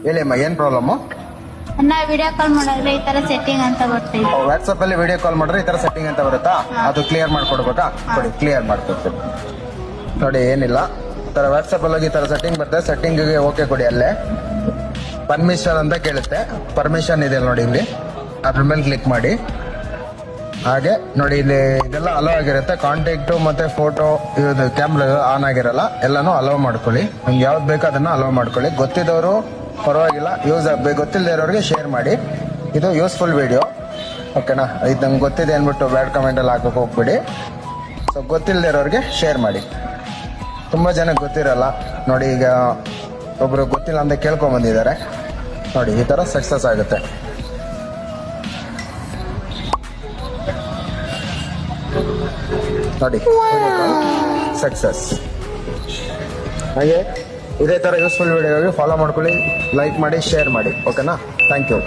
ಹೇಳಿ ಅಮ್ಮ, ಏನ್ ಪ್ರಾಬ್ಲಮ್? ವಿಡಿಯೋ ಕಾಲ್ ಮಾಡಿದ್ರೆ ಈ ತರ ಸೆಟ್ಟಿಂಗ್ ಅಂತ ಬರ್ತಿದೆ. ವಾಟ್ಸ್ಆಪ್ ಅಲ್ಲಿ ವಿಡಿಯೋ ಕಾಲ್ ಮಾಡಿದ್ರೆ ಈ ತರ ಸೆಟ್ಟಿಂಗ್ ಅಂತ ಬರುತ್ತಾ? ಅದು ಕ್ಲಿಯರ್ ಮಾಡ್ಕೊಡ್ಬೇಕಾ? ಕೊಡಿ, ಕ್ಲಿಯರ್ ಮಾಡ್ಕೊಡ್ತೀನಿ. ನೋಡಿ, ಏನಿಲ್ಲ, ಈ ತರ ವಾಟ್ಸ್ಆಪ್ ಅಲ್ಲಿ ಹೋಗಿ ಈ ತರ ಸೆಟ್ಟಿಂಗ್ ಬರ್ತದೆ. ಸೆಟ್ಟಿಂಗ್ ಗೆ ಓಕೆ ಕೊಡಿ. ಅಲ್ಲೇ ಪರ್ಮಿಷನ್ ಅಂತ ಕೇಳುತ್ತೆ, ಪರ್ಮಿಷನ್ ಇದೆ ನೋಡಿ, ಇಲ್ಲಿ ಅದ್ರ ಮೇಲೆ ಕ್ಲಿಕ್ ಮಾಡಿ. ಹಾಗೆ ನೋಡಿ, ಇಲ್ಲಿ ಇದೆಲ್ಲ ಅಲೋ ಆಗಿರುತ್ತೆ. ಕಾಂಟ್ಯಾಕ್ಟ್ ಮತ್ತೆ ಫೋಟೋ, ಇದು ಕ್ಯಾಮ್ರಾ ಆನ್ ಆಗಿರಲ್ಲ, ಎಲ್ಲಾನು ಅಲೋ ಮಾಡ್ಕೊಳ್ಳಿ. ನಿಮ್ಗೆ ಯಾವ್ದು ಬೇಕೋ ಅದನ್ನ ಅಲೋ ಮಾಡ್ಕೊಳ್ಳಿ. ಗೊತ್ತಿದ್ದವರು ಪರವಾಗಿಲ್ಲ, ಗೊತ್ತಿಲ್ಲದೆ ಇರೋರಿಗೆ ಶೇರ್ ಮಾಡಿ. ಇದು ಯೂಸ್ಫುಲ್ ವಿಡಿಯೋ, ಓಕೆನಾ? ಇದು ನಂಗೆ ಗೊತ್ತಿದೆ ಅಂದ್ಬಿಟ್ಟು ಬ್ಯಾಡ್ ಕಮೆಂಟ್ ಅಲ್ಲಿ ಹಾಕಕ್ಕೆ ಹೋಗ್ಬಿಡಿ. ಸೊ ಗೊತ್ತಿಲ್ಲದೆ ಇರೋರಿಗೆ ಶೇರ್ ಮಾಡಿ. ತುಂಬಾ ಜನಕ್ಕೆ ಗೊತ್ತಿರಲ್ಲ ನೋಡಿ. ಈಗ ಒಬ್ರು ಗೊತ್ತಿಲ್ಲ ಅಂತ ಕೇಳ್ಕೊಂಡ್ ಬಂದಿದ್ದಾರೆ ನೋಡಿ, ಈ ತರ ಸಕ್ಸಸ್ ಆಗುತ್ತೆ. ನೋಡಿ, ಸಕ್ಸಸ್. ಹಾಗೆ ಇದೇ ತರ ಯೂಸ್ಫುಲ್ ವಿಡಿಯೋಗೆ ಫಾಲೋ ಮಾಡ್ಕೊಳ್ಳಿ, ಲೈಕ್ ಮಾಡಿ, ಶೇರ್ ಮಾಡಿ, ಓಕೆನಾ? Thank you.